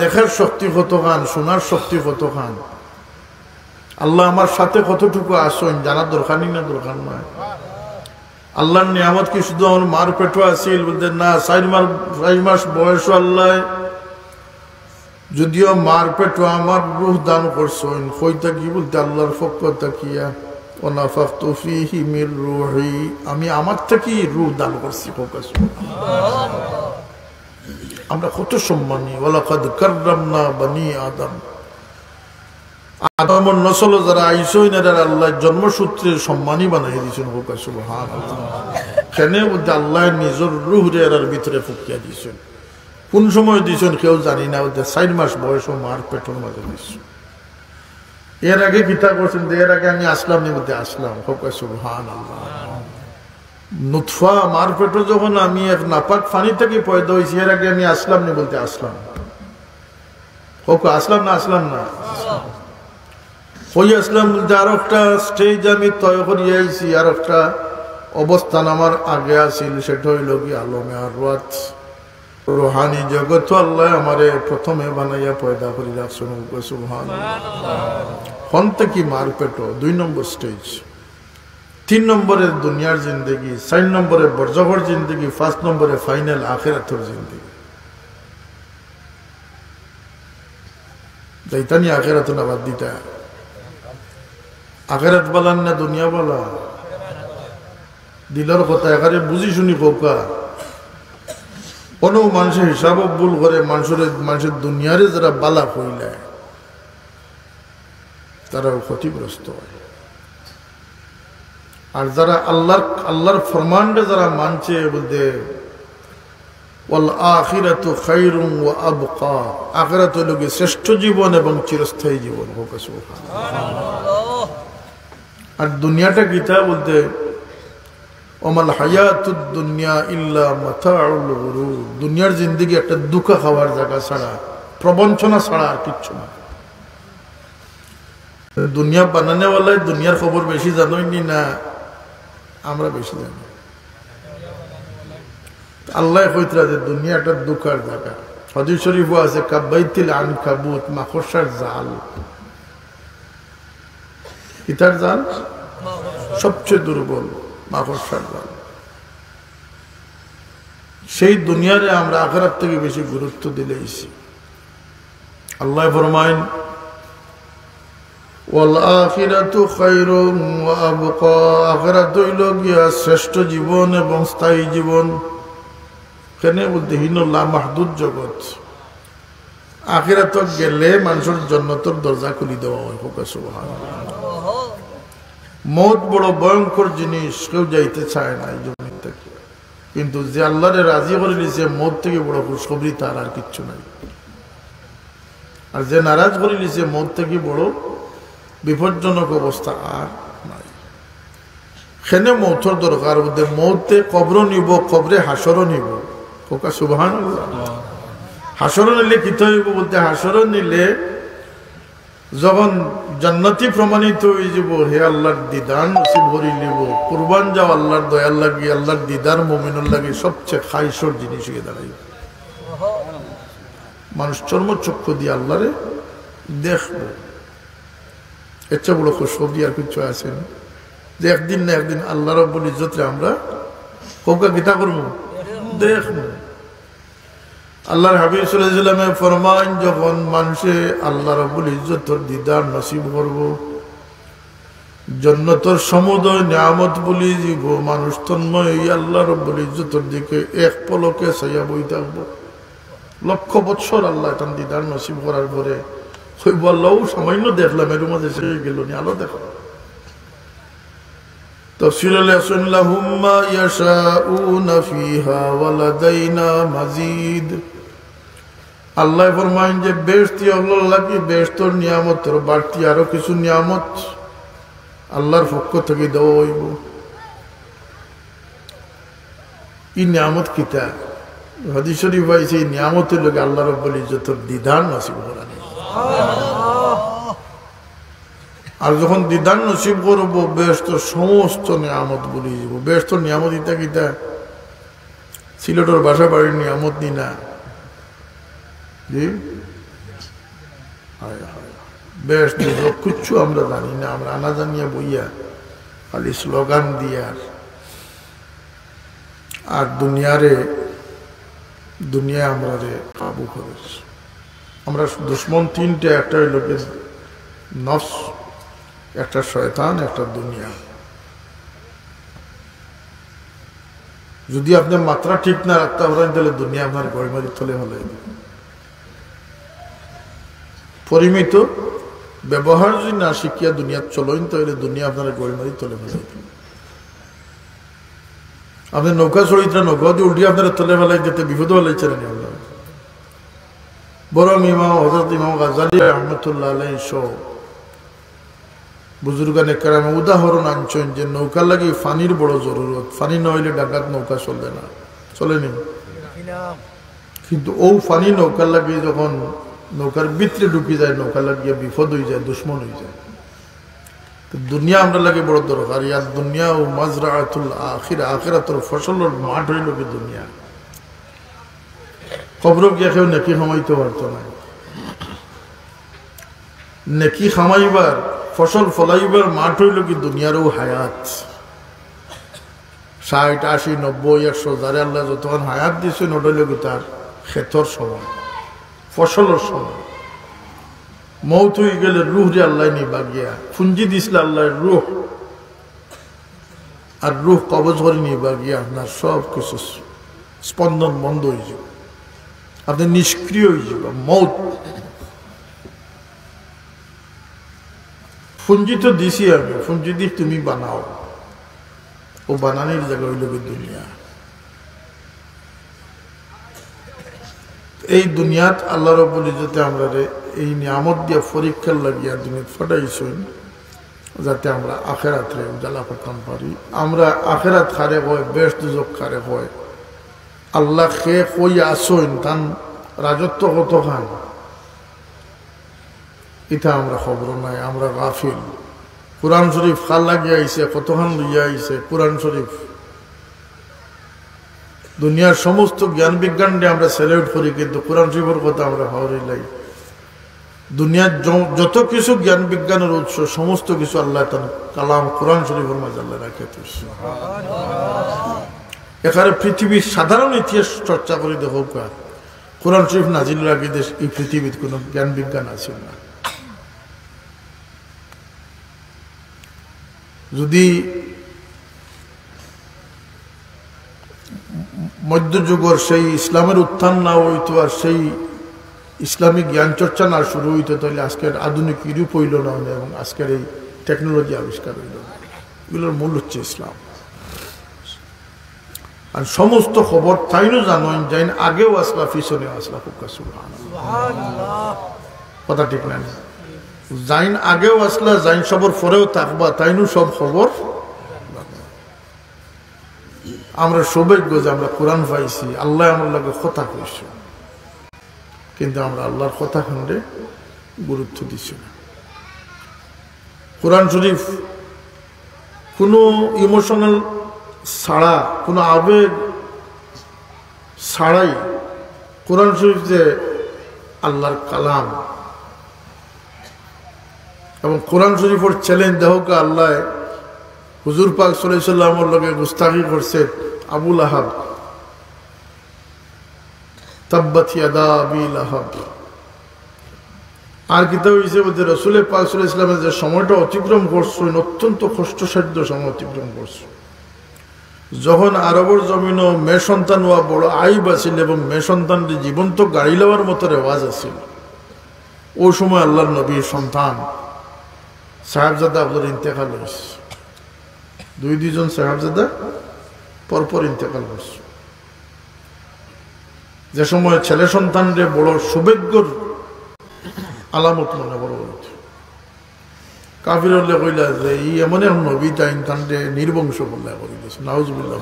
দেখার শক্তি কত খান, শোনার শক্তি কত খান, আল্লাহ আমার সাথে কতটুকু আসেন জানার দরকার নেই না, দরকার নয়। আল্লাহর নিয়ামত কি শুধু আমার মার পেটে আসিল বলতে না, 4 মাস বয়স আল্লাহ যদিও মার পেটে আমার রূহ দান করছেন, কইতা কি বলতে আল্লাহর পক্ষ তাকিয়া ওয়ানাফাখতু ফীহি মির রূহি, আমি আমার থেকেই রূহ দান করছি। আমরা কত সম্মানী, ওয়ালাকাদ কাররামনা বানি আদম, আদমের নসল যারা আইসইন এরা আল্লাহ জন্মসূত্রের সম্মানী বানাই দিয়েছেন। সুবহানাল্লাহ। কেন বলতে আল্লাহ নিজের রূহ এর ভিতরে ফুকিয়া দিয়েছেন। কোন সময় দিয়েছেন কেউ জানি না, বলতে 4 মাস বয়স মার পেটের মাঝে দিয়েছেন। এর আগে কিতা করছেন, এর আগে আমি আসলাম নি বলতে আসলাম। সুবহানাল্লাহ। নুতফা মার পেটে যখন আমি এক নাপাক পানি থেকে পয়দা হয়েছি, এর আগে আমি আসলাম নি বলতে আসলাম। আসলাম না, আসলাম না, হয়ে আসলাম বলতে আর একটা স্টেজ আমি তয় করিয়ে আইছি, আর একটা অবস্থান আমার আগে আসিল, সেটা হইল কি আলমে আরওয়াত, রুহানি জগৎ আল্লাহ আমারে প্রথমে বানাইয়া পয়দা করি রাখছেন। সুবহানাল্লাহ। হন থেকে মার পেটো 2 নম্বর স্টেজ, 3 নম্বরে দুনিয়ার জিন্দগি, 4 নম্বরে বরজখর জিন্দগি, 5 নম্বরে ফাইনাল আখিরাতের জিন্দগি। যাইতানি আখিরাত না বাদ দিতা, আখিরাত বলান না দুনিয়া বলা, দিলের কথা এখানে বুঝি শুনি কোকা। কোনো মানুষের হিসাব ভুল করে মানুষের দুনিয়ারে যারা বালা হইলে তারা ক্ষতিগ্রস্ত হয়। আর যারা আল্লাহর ফরমানটা যারা মানছে বলতে ওয়াল আখিরাতু খায়রুন ওয়া আবকা, আখিরাত হলো কি শ্রেষ্ঠ জীবন এবং চিরস্থায়ী জীবন। সুবহানাল্লাহ। আর দুনিয়াটা কিতা বলতে ওমাল হায়াতুদ দুনিয়া ইল্লা মাতাউল গুরুর, দুনিয়ার জিন্দেগি একটা দুঃখ খাওয়ার জায়গা ছাড়া, প্রবঞ্চনা ছাড়া আর কিচ্ছু না। দুনিয়া বানানেওয়ালাই দুনিয়ার খবর বেশি জানোই না, আমরা বেশি জানি। আল্লাহ কইতরা যে দুনিয়াটা দুঃখার জায়গা। হাদিস শরীফও আছে কাবাইতিল আনকাবুত, মাকড়সার জাল। কিতার জাল সবচেয়ে দুর্বল, মাকড়সার জাল। সেই দুনিয়ারে আমরা আখিরাত থেকে বেশি গুরুত্ব দিলেইছি। আল্লাহ ফরমাইন ওয়াল আখিরাতু খায়রুন ওয়া আবকা, আখিরাত হইল গিয়া শ্রেষ্ঠ জীবন এবং স্থায়ী জীবন। কেন বলতে হিনুল্লাহ মাহদুদ জগৎ, আখিরাত গেলে মানুষের জান্নাতের দরজা খুলি দেওয়া হয়। সুবহানাল্লাহ। মৌত বড় ভয়ঙ্কর জিনিস, কেউ যাইতে চায় না এই জমিন থেকে, কিন্তু যে আল্লাহরে রাজি করে নিয়েছে মৌত থেকে বড় খুশখবরি তার আর কিচ্ছু নাই। আর যে নারাজ করে নিয়েছে মৌত থেকে বড় বিপজ্জনক অবস্থা আর নাই। সেনে মৌতর দরকার বলতে মৌতে কবর নিব, কবরে হাসরও নিব। সুবহানাল্লাহ। হাসরও নিলে কিতে হইব বলতে হাসরও নিলে যখন জান্নাতি প্রমাণিত হয়ে যাব, হে আল্লাহর দিদার নসিব করি নিব, কুরবান যাও আল্লাহর দয়ার লাগি, আল্লাহর দিদার মুমিনুর লাগি সবচেয়ে খাইশর জিনিস হয়ে দাঁড়াইব। মানুষ চর্মচক্ষু দিয়ে আল্লাহরে দেখবো, এর চেয়ে বড় খুশখবরি আর কিছু আছে না? যে একদিন না একদিন আল্লাহ রাব্বুল ইজ্জতে আমরা কৌকা গীতা করবো, দেখবো। আল্লাহর হাবিব সাল্লাল্লাহু আলাইহি ওয়াসাল্লামে ফরমান, যখন মানুষে আল্লাহ রাব্বুল ইজ্জতের দিদার নসিব করব, জান্নাতের সমুদয় নিয়ামত বলি দিব, মানুষ তন্ময় আল্লাহ রাব্বুল ইজ্জতের দিকে এক পলকে চাইয়া বই থাকবো। লক্ষ বৎসর আল্লাহ এটা দিদার নসিব করার পরে হইব আল্লাহ সামান্য দেখলাম, এর মাঝে সে গেল নি, আলো দেখো। তাফসীরে লেখেন লাহুম মা ইয়াশাউনা ফিহা ওয়া লাদাইনা মাজিদ। আল্লাহ ফরমায়েন যে বেহেশতি আল্লাহ লাগি, বেহেশতের নিয়ামতের বাড়তি আরো কিছু নিয়ামত আল্লাহর পক্ষ থেকে দেওয়া হইব। এই নিয়ামত কিতা? হাদিস শরীফ আছে এই নিয়ামতের লোক আল্লাহ রাব্বুল ইজ্জতের দিদার নসিব করা। আর যখন দিদার নসিব করবো বেহেশতের সমস্ত নিয়ামত বলি যাব। বেহেশতের নিয়ামত ইতা কিতা? সিলেটের বাসা বাড়ির নিয়ামত নি না জি, হায় হায় বেশ দুর্যোগ কিচ্ছু আমরা জানি না, আমরা আনা জানিয়া বইয়া খালি স্লোগান দিয়ে আর দুনিয়া আমরা রে কাবু করেছি। আমরা দুশ্মন তিনটে, একটা হইল নফস, একটা শয়তান, একটা দুনিয়া। যদি আপনি মাত্রা ঠিক না রাখতে পারেন তাহলে দুনিয়া আপনার গড়মারি তলে হলে পরিমিত ব্যবহার যদি না শিখিয়া দুনিয়া চলেন তাহলে দুনিয়া আপনার গড়মারি তলে ফেলে। আপনি নৌকা চড়িতে নৌকা দিয়ে উল্টিয়ে আপনারা তলে ফেলাই যেতে বিপদ ফেলাইছেন আপনার। বরং হযরত ইমাম গাজ্জালী রাহমাতুল্লাহ আলাইহি সহ বুজুর্গানে কেরামে উদাহরণ আনছেন যে নৌকার লাগি পানির বড় জরুরত, পানি না হইলে ডাকাত নৌকা চলবে না, চলেনি। কিন্তু ও পানি নৌকার লাগে যখন নৌকার ভিতরে ঢুকি যায়, নৌকা লাগিয়ে বিপদ হয়ে যায়, দুশ্মন হয়ে যায়। দুনিয়া আমরা লাগে বড় দরকার। ইয়ার দুনিয়া ও মাজরাআতুল আখিরা, আখিরাতুর ফসলের মাঠ হইল কি দুনিয়া। কবর গিয়া কেউ নেকি খামাইতে পারতো না, নেকি খামাইবার ফসল ফলাইবার মাঠ হইল কি দুনিয়ারও হায়াত। 60, 80, 90, 100 যারে আল্লাহ যতক্ষণ হায়াত দিচ্ছে ওটা হইল কি তার ক্ষেতর সময়, ফসলের সময়। মৌত হয়ে গেলে রুহ রে আল্লাহ নিবা গিয়া ফুঞ্জি দিছিল আল্লাহ রুহ, আর রুহ কবজ করে নিবা গিয়া আপনার সব কিছু স্পন্দন বন্ধ হয়ে যাবে, আপনি নিষ্ক্রিয় হয়ে যাবে। মৌত ফুঞ্জি তো দিছি আমি, ফুঞ্জি দিক তুমি বানাও, ও বানানোর জায়গা হইল দুনিয়া। এই দুনিয়াত আল্লাহ রাব্বুল ইজ্জতে আমরা এই নিয়ামত দিয়ে পরীক্ষার লাগিয়া দুনিয়া ফাটাইছেন যাতে আমরা আখেরাতে উজালা করতাম পারি। আমরা আখেরাত খারে হয়, বেশ দুজক খারে হয়। আল্লাহ খে কই আসইন তান রাজত্ব কত খান এটা আমরা খবর নাই, আমরা গাফিল। কোরআন শরীফ খাল লাগিয়ে আইছে, কতখান লইয়া আইছে কোরআন শরীফ। দুনিয়ার সমস্ত জ্ঞান বিজ্ঞান নিয়ে আমরা সেলিব্রেট করি, কিন্তু কোরআন শরীফের কথা আমরা হাওড়ি লাই। দুনিয়ার যত কিছু জ্ঞান বিজ্ঞানের উৎস সমস্ত কিছু আল্লাহ তার কালাম কোরআন শরীফের মাঝে আল্লাহ রাখে। এখানে পৃথিবীর সাধারণ ইতিহাস চর্চা করে দেখো, কোরআন শরীফ নাজিল আগে দেশ এই পৃথিবীর কোন জ্ঞান বিজ্ঞান আছে না। যদি মধ্যযুগের সেই ইসলামের উত্থান না হইতো আর সেই ইসলামিক জ্ঞান চর্চা না শুরু হইতো, তাহলে আজকের আধুনিক ইউরোপ হইল না, এবং আজকের এই টেকনোলজি আবিষ্কার হইল না। এগুলোর মূল হচ্ছে ইসলাম। আর সমস্ত খবর তাইনও জানেন, যাইন আগেও আসলা পিছনেও আসলা। কথা ঠিক না? যাইন আগেও আসলা, যাইন সবর পরেও থাকবা, তাইনও সব খবর। আমরা সৌভাগ্য যে আমরা কোরআন পাইছি, আল্লাহ আমার লাগে কথা কইছে, কিন্তু আমরা আল্লাহর কথা খন্ডে গুরুত্ব দিচ্ছি না। কোরআন শরীফ কোনো ইমোশনাল ছাড়া, কোনো আবেগ ছাড়াই কোরআন শরীফ যে আল্লাহর কালাম, এবং কোরআন শরীফের চ্যালেঞ্জ দেহকে আল্লাহ হুজুর পাক সাল্লাল্লাহু আলাইহি ওয়াসাল্লামের লগে গুস্তাখি করছে। আবু লাহাব, তাব্বাত ইয়াদা আবি লাহাব। আর কিতাব হিসেবে যে রাসূল পাক সাল্লাল্লাহু আলাইহি ওয়াসাল্লামের যে সময়টা অতিক্রম করছেন, অত্যন্ত কষ্টসাধ্য সময় অতিক্রম করছে। যখন আরবের জমিনও মেয়ে সন্তান হওয়া বড় আইব আছিল, এবং মেয়ে সন্তানটি জীবন্ত গাড়ি লওয়ার মতো রেওয়াজ আছিল, ওই সময় আল্লাহর নবীর সন্তান সাহেবজাদা আব্দুল ইন্তেকাল হয়েছে। দুইজন সাহেবজাদা পরপর ইন্তেকাল করছে। যে সময় ছেলে সন্তানরে বড় সৌভাগ্যর আলামত মনে বড় হয়েছে। কাফির হলে কইলা যে এই এমন নবী তাই তানরে নির্বংশ বললে করে দিয়েছে। নাউজুবিল্লাহ।